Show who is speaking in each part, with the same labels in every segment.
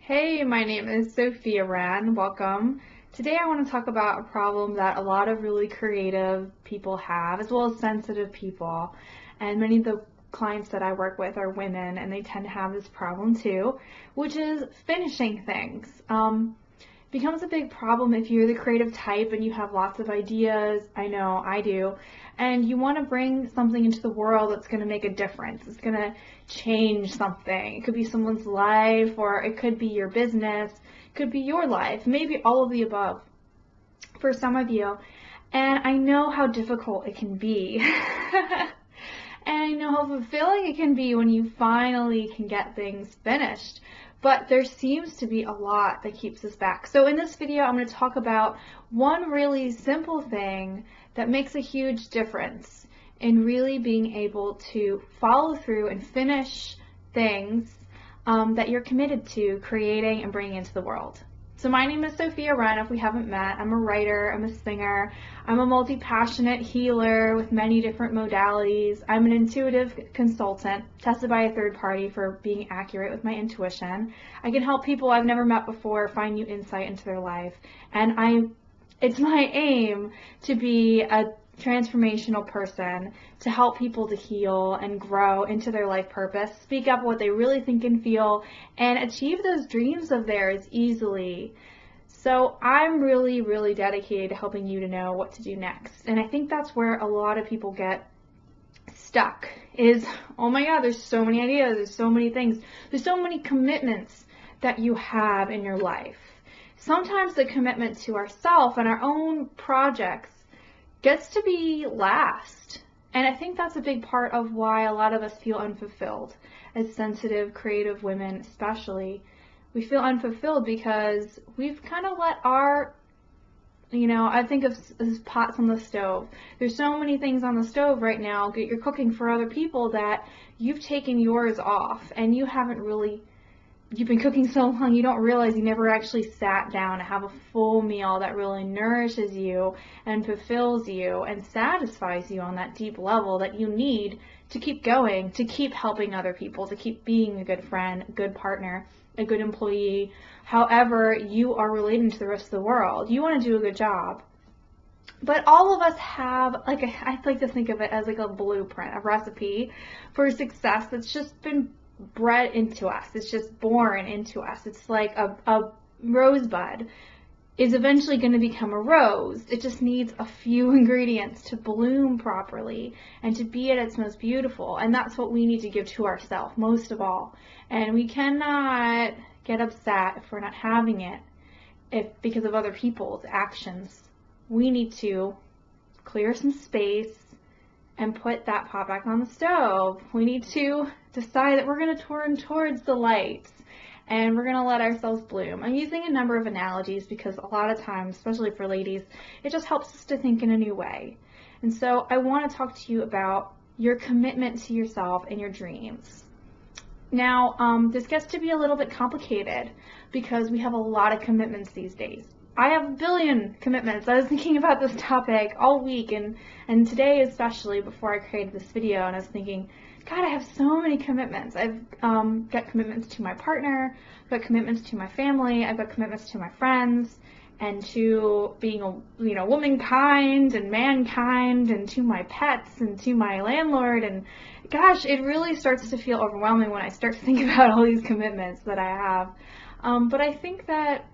Speaker 1: Hey, my name is Sophia Ran. Welcome. Today I want to talk about a problem that a lot of really creative people have, as well as sensitive people. And many of the clients that I work with are women, and they tend to have this problem too, which is finishing things. Becomes a big problem if you're the creative type and you have lots of ideas. I know I do. And you want to bring something into the world that's going to make a difference. It's going to change something. It could be someone's life, or it could be your business. It could be your life. Maybe all of the above for some of you. And I know how difficult it can be. And I know how fulfilling it can be when you finally can get things finished. But there seems to be a lot that keeps us back. So in this video, I'm going to talk about one really simple thing that makes a huge difference in really being able to follow through and finish things that you're committed to creating and bringing into the world. So my name is Sophia Ran, if we haven't met. I'm a writer, I'm a singer, I'm a multi-passionate healer with many different modalities. I'm an intuitive consultant, tested by a third party for being accurate with my intuition. I can help people I've never met before find new insight into their life. And it's my aim to be a transformational person, to help people to heal and grow into their life purpose, speak up what they really think and feel, and achieve those dreams of theirs easily. So I'm really, really dedicated to helping you to know what to do next. And I think that's where a lot of people get stuck is, oh my God, there's so many ideas, there's so many things, there's so many commitments that you have in your life. Sometimes the commitment to ourselves and our own projects gets to be last. And I think that's a big part of why a lot of us feel unfulfilled. As sensitive, creative women especially, we feel unfulfilled because we've kind of let our, I think of as pots on the stove. There's so many things on the stove right now, you're cooking for other people, that you've taken yours off and you haven't really, you've been cooking so long you don't realize you never actually sat down to have a full meal that really nourishes you and fulfills you and satisfies you on that deep level that you need to keep going, to keep helping other people, to keep being a good friend, a good partner, a good employee, however you are relating to the rest of the world. You want to do a good job. But all of us have, I like to think of it as like a blueprint, a recipe for success that's just been bred into us. It's just born into us. It's like a rosebud is eventually going to become a rose. It just needs a few ingredients to bloom properly and to be at its most beautiful. And that's what we need to give to ourselves most of all. And we cannot get upset if we're not having it because of other people's actions. We need to clear some space and put that pot back on the stove. We need to decide that we're going to turn towards the light and we're going to let ourselves bloom. I'm using a number of analogies because a lot of times, especially for ladies, it just helps us to think in a new way. And so I want to talk to you about your commitment to yourself and your dreams. Now, this gets to be a little bit complicated because we have a lot of commitments these days. I have a billion commitments. I was thinking about this topic all week and today especially before I created this video, and I was thinking, God, I have so many commitments. I've got commitments to my partner, I've got commitments to my family, I've got commitments to my friends, and to being a womankind and mankind, and to my pets and to my landlord. And gosh, it really starts to feel overwhelming when I start to think about all these commitments that I have. But I think that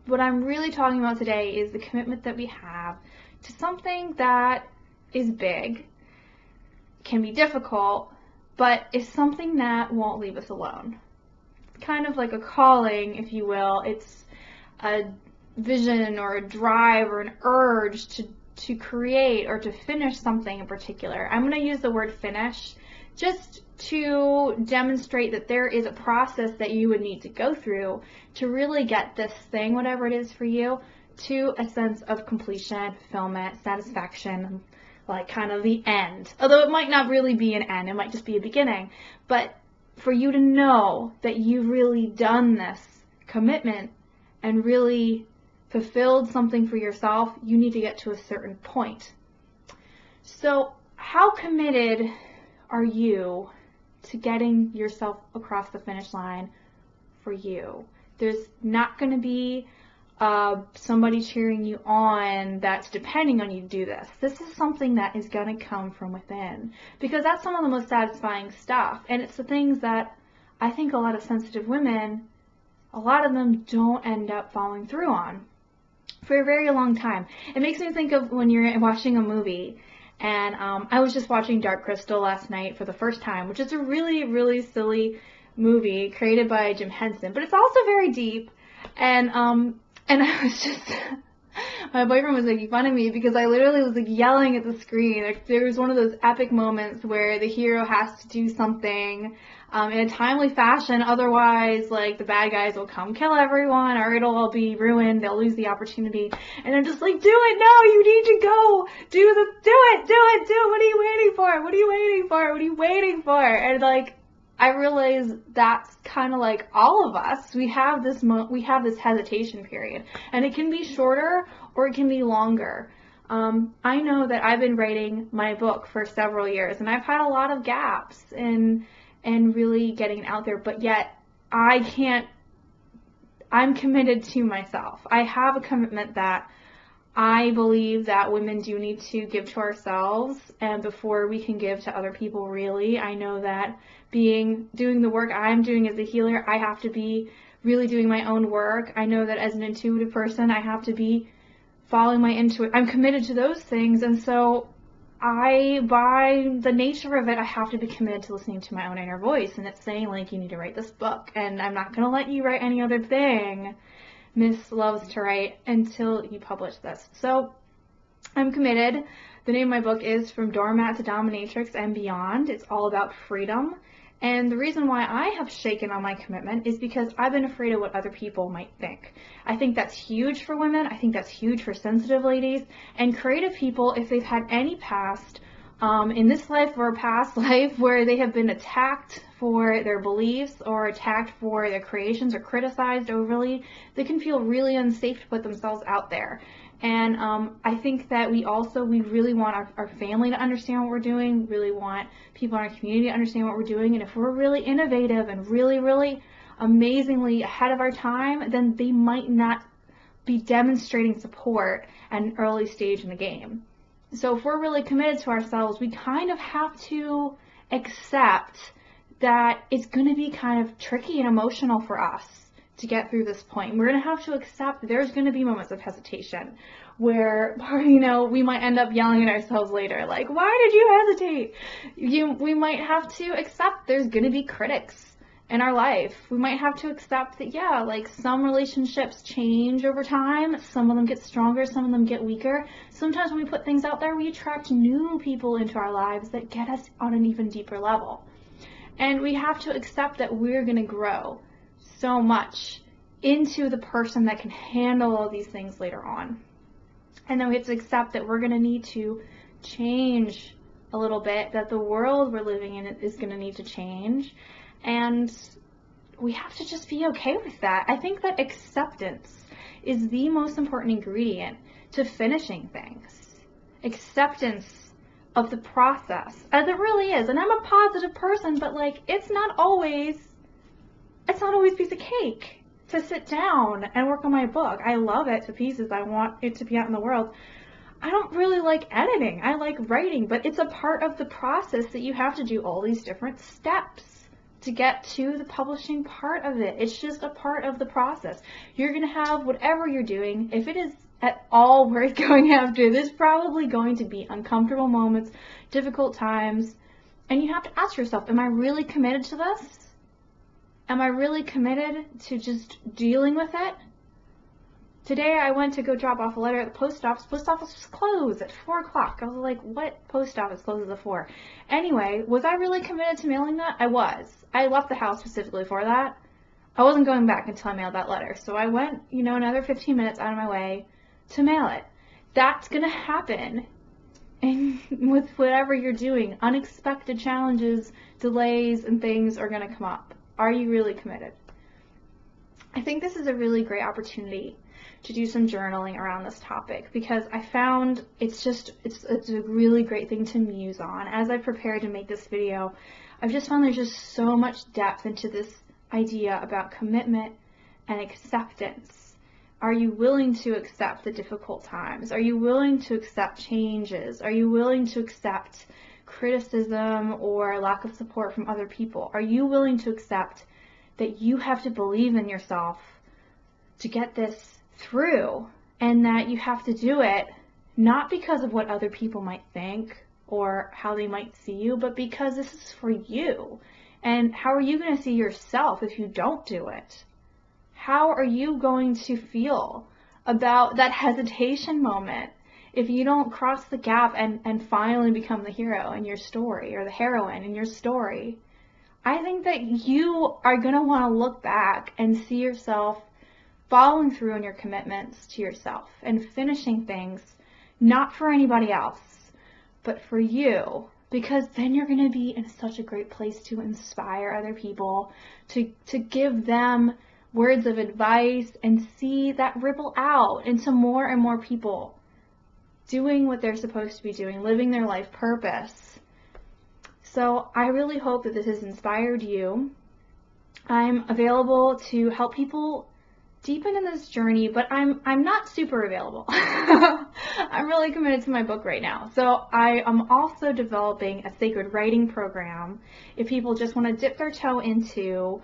Speaker 1: what I'm really talking about today is the commitment that we have to something that is big, can be difficult, but is something that won't leave us alone. It's kind of like a calling, if you will. It's a vision or a drive or an urge to create or to finish something in particular. I'm going to use the word finish just to demonstrate that there is a process that you would need to go through to really get this thing, whatever it is for you, to a sense of completion, fulfillment, satisfaction, like kind of the end. Although it might not really be an end, it might just be a beginning. But for you to know that you've really done this commitment and really fulfilled something for yourself, you need to get to a certain point. So how committed are you to getting yourself across the finish line for you. There's not going to be somebody cheering you on that's depending on you to do this. This is something that is going to come from within, because that's some of the most satisfying stuff, and it's the things that I think a lot of sensitive women, a lot of them don't end up following through on for a very long time. It makes me think of when you're watching a movie, and I was just watching Dark Crystal last night for the first time, which is a really, really silly movie created by Jim Henson, but it's also very deep, and I was just, my boyfriend was making fun of me because I literally was like yelling at the screen. Like, there was one of those epic moments where the hero has to do something in a timely fashion, otherwise like the bad guys will come kill everyone, or it'll all be ruined, they'll lose the opportunity. And I'm just like, do it, no, you need to go, do it, what are you waiting for, what are you waiting for, what are you waiting for? And like, I realize that's kind of like all of us. We have this hesitation period, and it can be shorter or it can be longer. I know that I've been writing my book for several years, and I've had a lot of gaps in really getting it out there, but yet I'm committed to myself. I have a commitment that I believe that women do need to give to ourselves, and before we can give to other people, really. I know that doing the work I'm doing as a healer, I have to be really doing my own work. I know that as an intuitive person, I have to be following my intuition. I'm committed to those things, and so by the nature of it, I have to be committed to listening to my own inner voice, and it's saying, like, you need to write this book, and I'm not going to let you write any other thing. Miss loves to write until you publish this. So I'm committed. The name of my book is From Doormat to Dominatrix and Beyond. It's all about freedom. And the reason why I have shaken on my commitment is because I've been afraid of what other people might think. I think that's huge for women. I think that's huge for sensitive ladies. And creative people, if they've had any past in this life or a past life where they have been attacked for their beliefs or attacked for their creations or criticized overly, they can feel really unsafe to put themselves out there. And I think that we really want our family to understand what we're doing, really want people in our community to understand what we're doing, and if we're really innovative and really, really amazingly ahead of our time, then they might not be demonstrating support at an early stage in the game. So if we're really committed to ourselves, we kind of have to accept that it's going to be kind of tricky and emotional for us to get through this point. We're going to have to accept that there's going to be moments of hesitation where, we might end up yelling at ourselves later, like, why did you hesitate? We might have to accept there's going to be critics in our life. We might have to accept that, like, some relationships change over time. Some of them get stronger, some of them get weaker. Sometimes when we put things out there, we attract new people into our lives that get us on an even deeper level. And we have to accept that we're going to grow so much into the person that can handle all these things later on. And then we have to accept that we're going to need to change a little bit, that the world we're living in is going to need to change. And we have to just be okay with that. I think that acceptance is the most important ingredient to finishing things. Acceptance of the process, as it really is. And I'm a positive person, but like, it's not always piece of cake to sit down and work on my book. I love it to pieces. I want it to be out in the world. I don't really like editing. I like writing, but it's a part of the process that you have to do all these different steps to get to the publishing part of it. It's just a part of the process. You're going to have whatever you're doing. If it is at all worth going after, there's probably going to be uncomfortable moments, difficult times, and you have to ask yourself, am I really committed to this? Am I really committed to just dealing with it? Today I went to go drop off a letter at the post office. Post office was closed at 4 o'clock. I was like, what post office closes at 4? Anyway, was I really committed to mailing that? I was. I left the house specifically for that. I wasn't going back until I mailed that letter. So I went, another 15 minutes out of my way to mail it. That's going to happen. And with whatever you're doing, unexpected challenges, delays, and things are going to come up. Are you really committed? I think this is a really great opportunity to do some journaling around this topic, because I found it's a really great thing to muse on. As I prepared to make this video, I've just found there's just so much depth into this idea about commitment and acceptance. Are you willing to accept the difficult times? Are you willing to accept changes? Are you willing to accept criticism or lack of support from other people? Are you willing to accept that you have to believe in yourself to get this through, and that you have to do it not because of what other people might think or how they might see you, but because this is for you? And how are you going to see yourself if you don't do it? How are you going to feel about that hesitation moment if you don't cross the gap and finally become the hero in your story, or the heroine in your story? I think that you are going to want to look back and see yourself following through on your commitments to yourself and finishing things not for anybody else, but for you, because then you're going to be in such a great place to inspire other people, to give them words of advice and see that ripple out into more and more people doing what they're supposed to be doing, living their life purpose. So I really hope that this has inspired you. I'm available to help people deepen in this journey, but I'm not super available. I'm really committed to my book right now. So I am also developing a sacred writing program if people just want to dip their toe into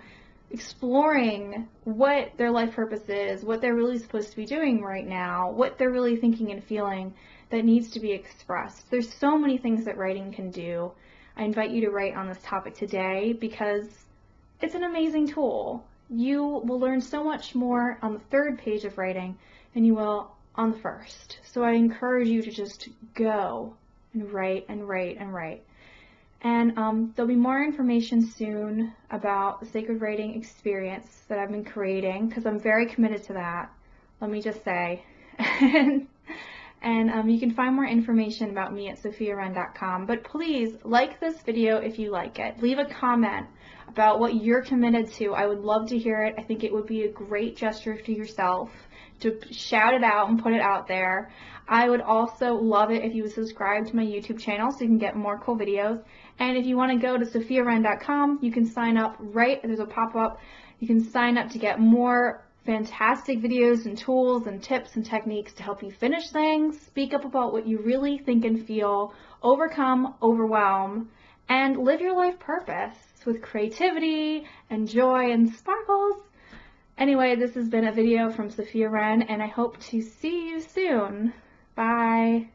Speaker 1: exploring what their life purpose is, what they're really supposed to be doing right now, what they're really thinking and feeling that needs to be expressed. There's so many things that writing can do. I invite you to write on this topic today because it's an amazing tool. You will learn so much more on the third page of writing than you will on the first. So I encourage you to just go and write and write and write. And there'll be more information soon about the sacred writing experience that I've been creating, because I'm very committed to that, let me just say. And you can find more information about me at sophiawren.com. But please like this video if you like it. Leave a comment about what you're committed to. I would love to hear it. I think it would be a great gesture to yourself to shout it out and put it out there. I would also love it if you would subscribe to my YouTube channel so you can get more cool videos. And if you want to go to sophiawren.com, you can sign up there's a pop-up. You can sign up to get more fantastic videos and tools and tips and techniques to help you finish things, speak up about what you really think and feel, overcome, overwhelm, and live your life purpose with creativity and joy and sparkles. Anyway, this has been a video from Sophia Wren, and I hope to see you soon. Bye.